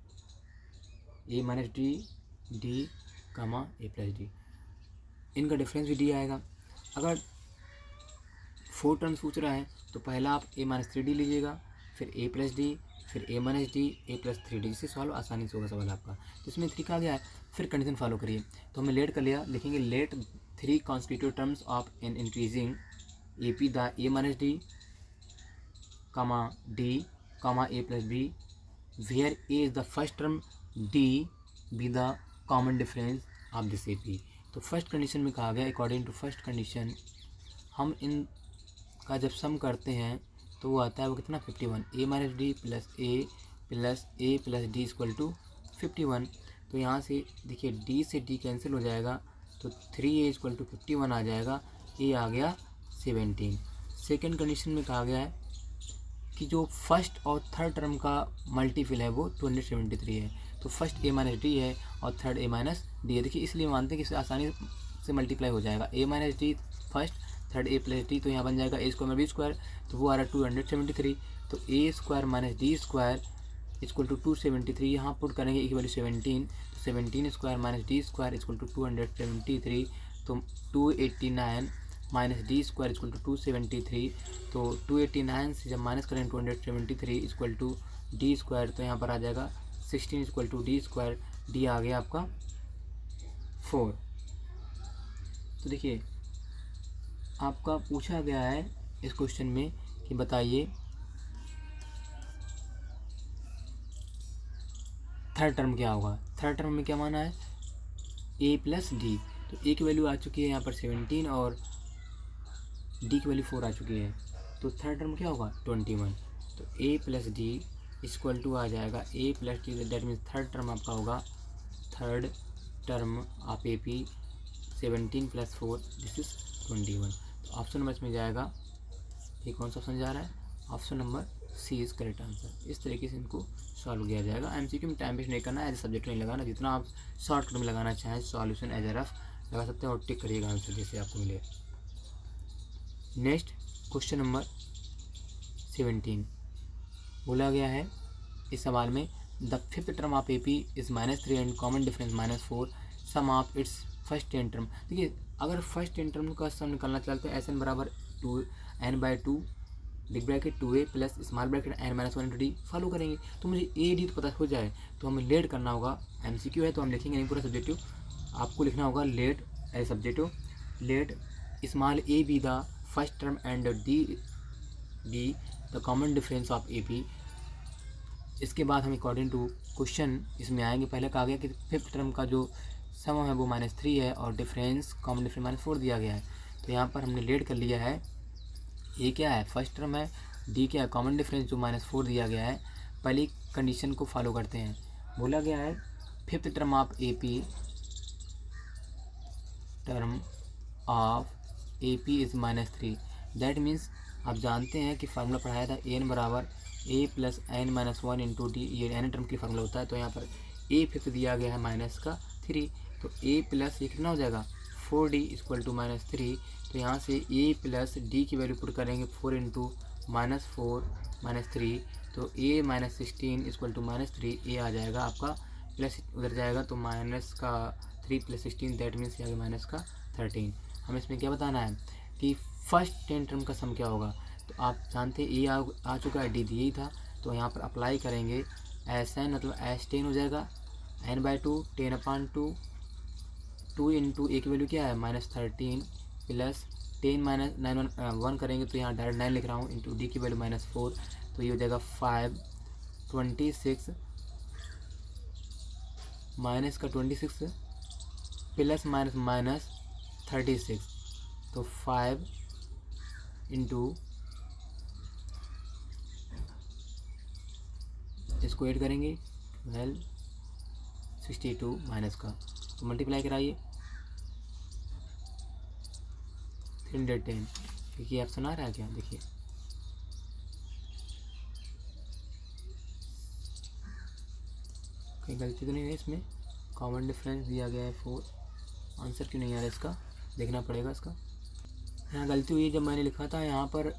A minus D, D comma A plus D, इनका डिफरेंस भी D आएगा। अगर 4 टर्म्स पूछ रहा है तो पहला आप A माइनस 3D लीजिएगा, फिर A प्लस D, फिर A minus D, A plus 3D, इससे सॉल्व आसानी से होगा सवाल आपका। तो इसमें 3 का आ गया है, फिर कंडीशन फॉलो करिए। तो हमने लेट कर लिया, लिखेंगे let 3 constitutive terms of an increasing AP the A minus D comma D comma A plus B where A is the first term, D be the common difference of this AP। तो फर्स्ट कंडीशन में कहा गया अकॉर्डिंग टू फर्स्ट कंडीशन हम इन का जब सम करते हैं तो वो आता है वो कितना 51, A minus D plus A plus D equal to 51। तो यहाँ से देखिए D से D कैंसिल हो जाएगा, तो 3A इक्वल टू 51 आ जाएगा, A आ गया 17। सेकेंड कंडीशन में कहा गया है कि जो फर्स्ट और थर्ड टर्म का मल्टीपल है वो 273 है, तो फर्स्ट A माइनस D है और थर्ड A माइनस D है। देखिए इसलिए मानते हैं कि इससे आसानी से मल्टीप्लाई हो जाएगा, A minus D first, third A plus D, तो यहाँ बन जाएगा A स्क्वायर B स्क्वायर, तो वो आ रहा है 273। तो A square minus D square equal to 273, यहाँ पुट करेंगे A की वैल्यू 17, तो 17 square minus D square equal to 273, तो 289 minus D square equal to 273, तो 289 से जब माइनस करें 273 इक्वल टू D स्क्वायर, तो यहाँ पर आ जाएगा 16 equal to D square, D आ गया आपका 4। तो देखिए आपका पूछा गया है इस क्वेश्चन में कि बताइए थर्ड टर्म क्या होगा। थर्ड टर्म में क्या माना है A प्लस D, तो A की वैल्यू आ चुकी है यहाँ पर 17 और D की वैल्यू 4 आ चुकी है, तो थर्ड टर्म क्या होगा 21। तो A plus D equal to आ जाएगा A plus D, that means third term आपका होगा, third term of AP 17 plus 4 this is 21। तो ऑप्शन नंबर इसमें जाएगा, ये कौन सा ऑप्शन जा रहा है, option number C is correct answer. इस तरीके से इनको सॉल्व किया जाएगा। MCQ में टाइम वेस्ट नहीं करना है, एज सब्जेक्ट नहीं लगाना, जितना आप शॉर्टकट में लगाना चाहें सॉल्यूशन एज रफ लगा सकते हैं और टिक करिएगा आंसर जैसे आपको मिले। नेक्स्ट क्वेश्चन नंबर 17 बोला गया है इस सवाल में the fifth term of AP is -3 and common difference -4 sum of its first 10 term. देखिए अगर फर्स्ट 10 टर्म का सम निकालना चाहते हैं SN बराबर 2n/2 big bracket 2A plus small bracket n-1 follow करेंगे, तो मुझे AD तो पता हो जाए, तो हमें लेट करना होगा। MCQ है तो हम लिखेंगे नहीं पूरा सब्जेक्टिव, आपको लिखना होगा let as subjective, let small A be the first term and D be the common difference of AP। इसके बाद हम अकॉर्डिंग टू क्वेश्चन इसमें आएंगे। पहले कहा गया कि फिफ्थ टर्म का जो सम है वो -3 है और डिफरेंस कॉमन डिफरेंस -4 दिया गया है, तो यहाँ पर हमने लेट कर लिया है। ये क्या है फर्स्ट टर्म है, D क्या है कॉमन डिफरेंस जो -4 दिया गया है। पहली कंडीशन को फॉलो करते हैं, बोला गया है fifth term of AP is -3, that means आप जानते हैं कि फार्मूला पढ़ाया था AN बराबर A plus n-1 into D, ये n टर्म की फार्मूला होता है। तो यहाँ पर ए फिफ्थ दिया गया है माइनस का 3, तो ए प्लस ये कितना हो जाएगा 4d इक्वल टू -3। तो यहाँ से ए प्लस डी की वैल्यू पुट करेंगे 4 इंटू -4 -3, तो ए -16 इक्वल टू -3, ए आ जाएगा आपका प्लस उधर जाएगा तो माइनस का 3 + 16 दैट मीन्स ये आ गया माइनस का 13। हमें इसमें क्या बताना है कि फर्स्ट 10 टर्म का सम क्या होगा। तो आप जानते हैं ए आ चुका है, डी दिया ही था, तो यहाँ पर अप्लाई करेंगे एस एन मतलब एस 10 हो जाएगा n/2 10/2 2 इंटू ए की वैल्यू क्या है -13 प्लस 10 - 9 1 करेंगे तो यहाँ डायरेक्ट 9 लिख रहा हूँ इंटू डी की वैल्यू -4, तो ये हो जाएगा 5 26 माइनस का 26 प्लस माइनस 36, तो 5 इंटू इसको ऐड करेंगे 12 62 माइनस का, तो मल्टीप्लाई कराइए 310। देखिए ऑप्शन आ रहा है क्या, देखिए कहीं गलती तो नहीं है इसमें, कॉमन डिफरेंस दिया गया है 4, आंसर क्यों नहीं आ रहा है इसका, देखना पड़ेगा इसका। यहाँ गलती हुई है, जब मैंने लिखा था यहाँ पर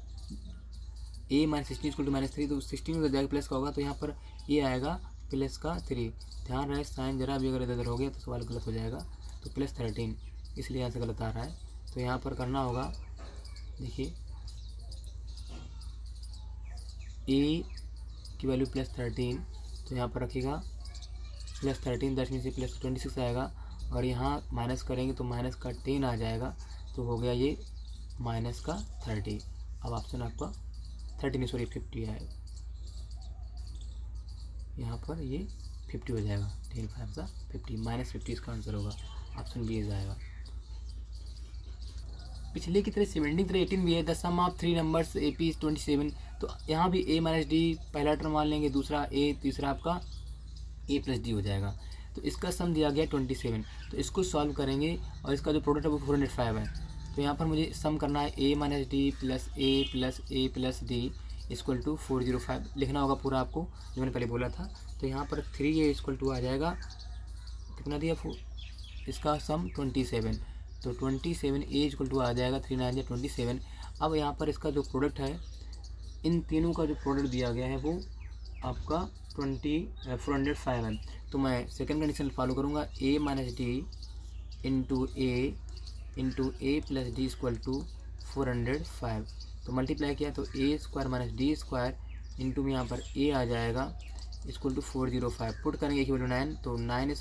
a -16 इक्वल टू -3, तो 16 उधर जाएगा प्लस का होगा, तो यहाँ पर ये आएगा प्लस का 3। ध्यान रहे साइन जरा भी अगर इधर उधर हो गया तो सवाल गलत हो जाएगा, तो +13 इसलिए यहाँ से गलत आ रहा है। तो यहाँ पर करना होगा, देखिए a की वैल्यू +13, तो यहाँ पर रखिएगा +13 दैट मीन्स से +26 आएगा, और यहाँ माइनस करेंगे तो माइनस का 10 आ जाएगा, तो हो गया ये माइनस का 30। अब ऑप्शन आपका 30 सॉरी 50 आएगा, यहाँ पर ये 50 हो जाएगा, 10 5 सा 50 -50 इसका आंसर होगा, ऑप्शन बी आएगा। पिछले की तरह 17 की तरह 18 भी है, the sum of 3 numbers A P 27, तो यहाँ भी a - d पहला टर्म मान लेंगे, दूसरा a, तीसरा आपका a + d हो जाएगा। तो इसका सम दिया गया 27, तो इसको सॉल्व करेंगे और इसका जो प्रोडक्ट है वो 405 है। तो यहाँ पर मुझे सम करना है a - d + a + a + d equal to 405 लिखना होगा पूरा आपको, जो मैंने पहले बोला था। तो यहाँ पर 3a इक्वल टू आ जाएगा, कितना दिया इसका सम 27, तो 27a इक्वल टू आ जाएगा 3 9 27। अब यहाँ पर इसका जो प्रोडक्ट है, इन तीनों का जो प्रोडक्ट दिया गया है वो आपका 405 है। तो मैं सेकंड कंडीशन फॉलो करूँगा, a - d into a + d equal to 405, तो मल्टीप्लाई किया तो a² - d² इंटू में यहाँ पर a आ जाएगा इक्वल टू 405, पुट करेंगे की वैल्यू 9, तो 9²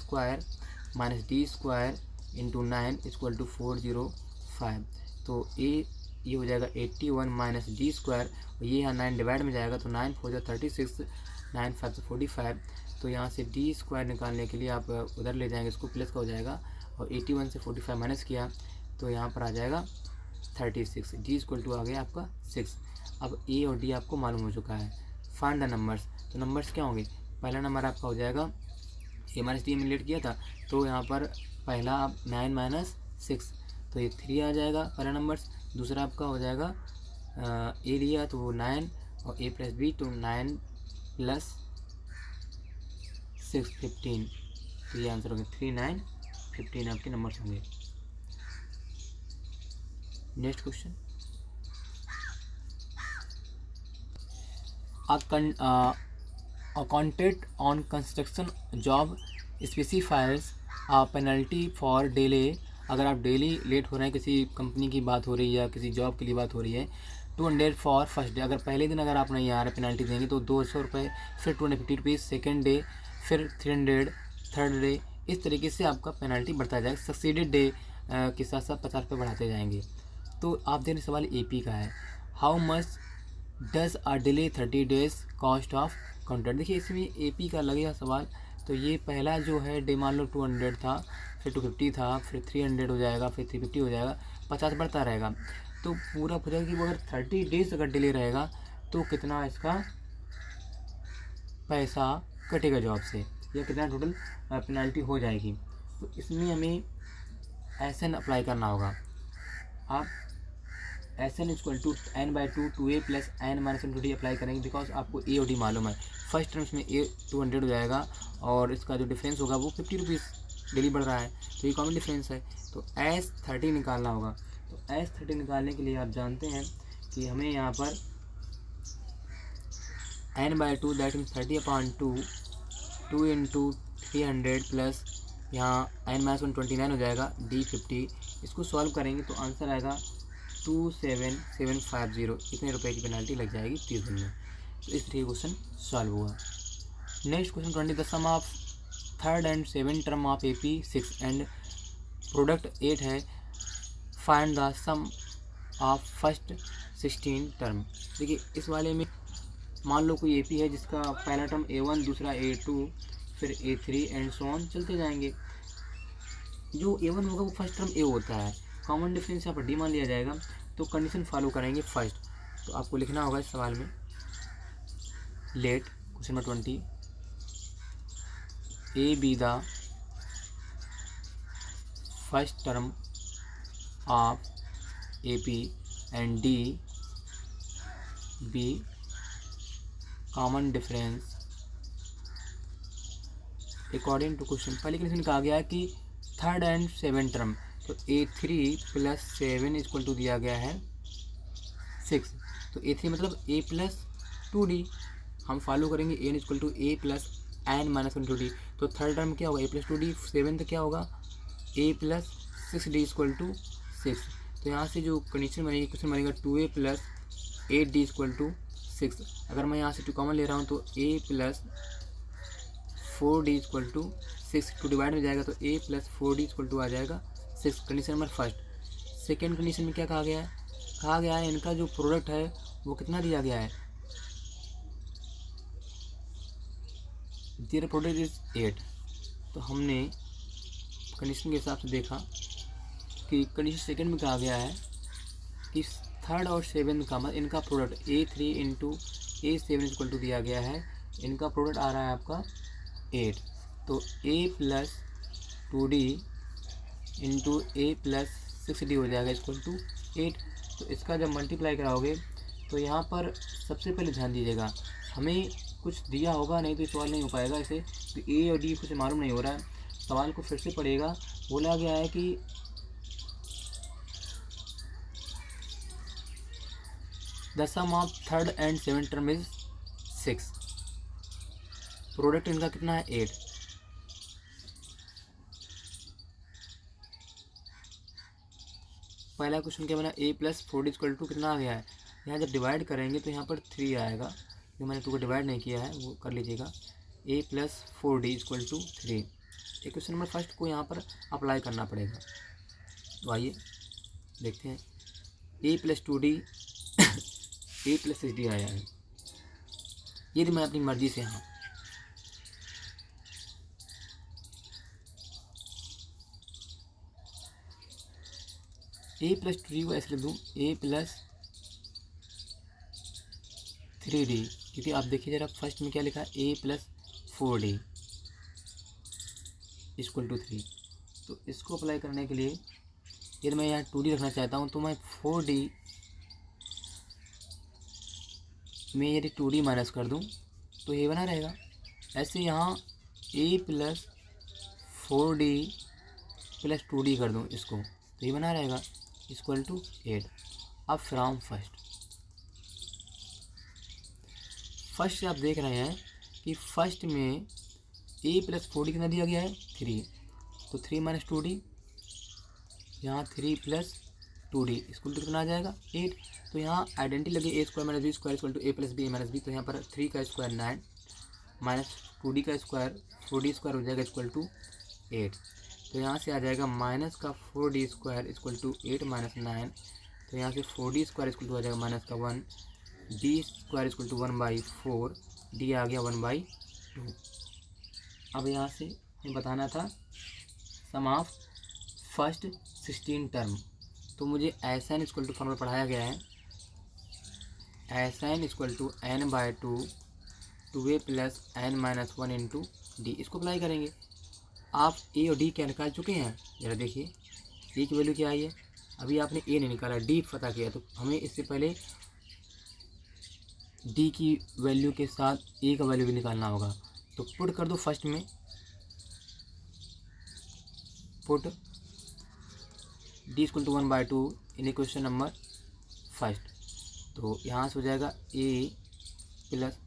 - d² इंटू 9 इक्वल टू 405, तो a ये हो जाएगा 81 - d², ये यहाँ 9 डिवाइड में जाएगा, तो 9 4 36 9 5 45, तो यहाँ से d² निकालने के लिए आप उधर ले जाएंगे, इसको प्लस का हो जाएगा, और 81 से 45 माइनस किया तो यहाँ पर आ जाएगा 36, d इक्वल टू आ गया आपका 6। अब a और d आपको मालूम हो चुका है, फाइंड द नंबर्स, तो नंबर्स क्या होंगे, पहला नंबर आपका हो जाएगा a - d में लेट किया था, तो यहाँ पर पहला 9 - 6, तो ये 3 आ जाएगा पहला नंबर्स। दूसरा आपका हो जाएगा a लिया तो वो 9 और a + b, तो 9 + 6 15, तो ये आंसर हो गया 3 9 15 आपके नंबर्स होंगे। Next question, a contract on construction job specifies a penalty for delay। अगर आप डेली लेट हो रहे हैं, किसी कंपनी की बात हो रही है या किसी जॉब के लिए बात हो रही है, 200 फॉर फर्स्ट डे, अगर पहले दिन अगर आप नहीं आ रहे पेनल्टी देंगे तो 200 रुपये, फिर 250 रुपीज़ सेकेंड डे, फिर 300 थर्ड डे, इस तरीके से आपका पेनल्टी बढ़ता जाएगा। सक्सीडेड डे के साथ साथ 50 रुपये बढ़ाते जाएंगे। तो आप देख रहे सवाल AP का है, how much does a delay 30 days cost of contract. देखिए इसमें AP का लगेगा सवाल, तो ये पहला जो है डे मान लो 200 था, फिर 250 था, फिर 300 हो जाएगा, फिर 350 हो जाएगा, 50 बढ़ता रहेगा, तो पूरा हो जाएगा कि वो अगर 30 डेज अगर डिले रहेगा तो कितना इसका पैसा कटेगा जॉब से, या कितना टोटल पेनल्टी हो जाएगी। तो इसमें हमें SN अप्लाई करना होगा। आप S n equal to n by two a plus n minus 1 d apply करेंगे, बिकॉज आपको ए और डी मालूम है। फर्स्ट टर्म्स में ए 200 हो जाएगा और इसका जो डिफरेंस होगा वो 50 रुपीज़ डेली बढ़ रहा है, तो ये कॉमन डिफरेंस है। तो एस 30 निकालना होगा। तो एस 30 निकालने के लिए आप जानते हैं कि हमें यहाँ पर n by two that means 30/2 2 into 300 plus यहाँ एन माइनस 129 हो जाएगा डी 50। इसको सॉल्व करेंगे तो आंसर आएगा 27750। इतने रुपए की पेनल्टी लग जाएगी 30 दिन में। तो इस तरीके क्वेश्चन सॉल्व हुआ। Next question 20 the sum of third and seven term of AP 6 and product 8 है, find the sum of first 16 term. देखिए इस वाले में मान लो कोई AP है जिसका पहला टर्म A1, दूसरा A2, फिर A3 एंड सो ऑन चलते जाएंगे। जो A1 होगा वो फर्स्ट टर्म A होता है, कॉमन डिफरेंस यहाँ पर D मान लिया जाएगा। तो कंडीशन फॉलो करेंगे फर्स्ट। तो आपको लिखना होगा इस सवाल में, let question number 20 A be the first term of AP and D be common difference according to question. पहले कंडीशन कहा गया है कि थर्ड एंड सेवन टर्म, तो A3 प्लस 7 इक्वल टू दिया गया है 6। तो A3 मतलब A प्लस 2D। हम फॉलो करेंगे n equal to A plus n minus 1 2D। तो थर्ड टर्म क्या होगा A प्लस 2D, सेवन तो क्या होगा A plus 6D equal to 6। तो यहाँ से जो कंडीशन बनेगी, क्वेश्चन बनेगा 2A plus 8D equal to 6। अगर मैं यहाँ से 2 कॉमन ले रहा हूँ तो A plus 4D equal to 6, 2 divide में जाएगा तो A plus 4D equal to आ जाएगा 6। Condition number first. Second condition में क्या कहा गया है? कहा गया है इनका जो प्रोडक्ट है वो कितना दिया गया है, देयर प्रोडक्ट इज 8। तो हमने कंडीशन के हिसाब से देखा कि कंडीशन सेकेंड में कहा गया है कि थर्ड और सेवेंथ का मतलब इनका product A3 into A7 equal to दिया गया है। इनका प्रोडक्ट आ रहा है आपका 8। तो A plus 2D into A plus 6D हो जाएगा इक्वल टू 8। तो इसका जब मल्टीप्लाई कराओगे तो यहाँ पर सबसे पहले ध्यान दीजिएगा, हमें कुछ दिया होगा, नहीं तो ये सवाल नहीं हो पाएगा ऐसे। तो A और D कुछ मालूम नहीं हो रहा है। सवाल को फिर से पढ़ेगा। बोला गया है कि the sum of third and seven term is 6। Product इनका कितना है 8। पहला क्वेश्चन क्या बना, A plus 4D equal to कितना आ गया है। यहाँ जब डिवाइड करेंगे तो यहाँ पर 3 आएगा, जो मैंने 2 को डिवाइड नहीं किया है वो कर लीजिएगा। A plus 4D equal to 3। एक क्वेश्चन नंबर फर्स्ट को यहाँ पर अप्लाई करना पड़ेगा। तो आइए देखते हैं। A plus 2D A plus 6D आया है, यदि मैं अपनी मर्जी से यहाँ A प्लस 2D को ऐसे लिख दूँ A प्लस 3D, क्योंकि आप देखिए जरा फर्स्ट में क्या लिखा है A plus 4D equal to 3। तो इसको अप्लाई करने के लिए यदि मैं यहाँ 2D रखना चाहता हूँ तो मैं 4D में यदि 2D माइनस कर दूँ तो ये बना रहेगा। ऐसे यहाँ A plus 4D plus 2D कर दूँ इसको तो ये बना रहेगा इक्वल टू 8। अब फ्रॉम फर्स्ट आप देख रहे हैं कि फर्स्ट में A प्लस 4D कितना दिया गया है 3। तो 3 माइनस 2D, यहाँ 3 प्लस 2D इक्वल टू कितना आ जाएगा 8। तो यहाँ आइडेंटिटी लगे A square minus B square equal to A plus B minus B। तो यहाँ पर 3 का स्क्वायर 9 माइनस 2D का स्क्वायर 4D स्क्वायर हो जाएगा इक्वल टू 8। तो यहाँ से आ जाएगा माइनस का 4D square equal to 8 minus 9। तो यहाँ से 4D स्क्वायर इक्वल टू आ जाएगा माइनस का 1, D square equal to 1/4, D आ गया 1/2। अब यहाँ से हमें बताना था सम ऑफ फर्स्ट 16 टर्म। तो मुझे S n equal to formula पढ़ाया गया है, S n equal to n/2 2a plus n minus 1 into d. इसको अप्लाई करेंगे। आप ए और डी क्या निकाल चुके हैं, जरा देखिए। ए की वैल्यू क्या आई है अभी आपने ए नहीं निकाला, डी पता किया, तो हमें इससे पहले डी की वैल्यू के साथ ए का वैल्यू भी निकालना होगा। तो पुट कर दो फर्स्ट में, put d equal to 1/2 in equation number first. तो यहाँ से हो जाएगा ए प्लस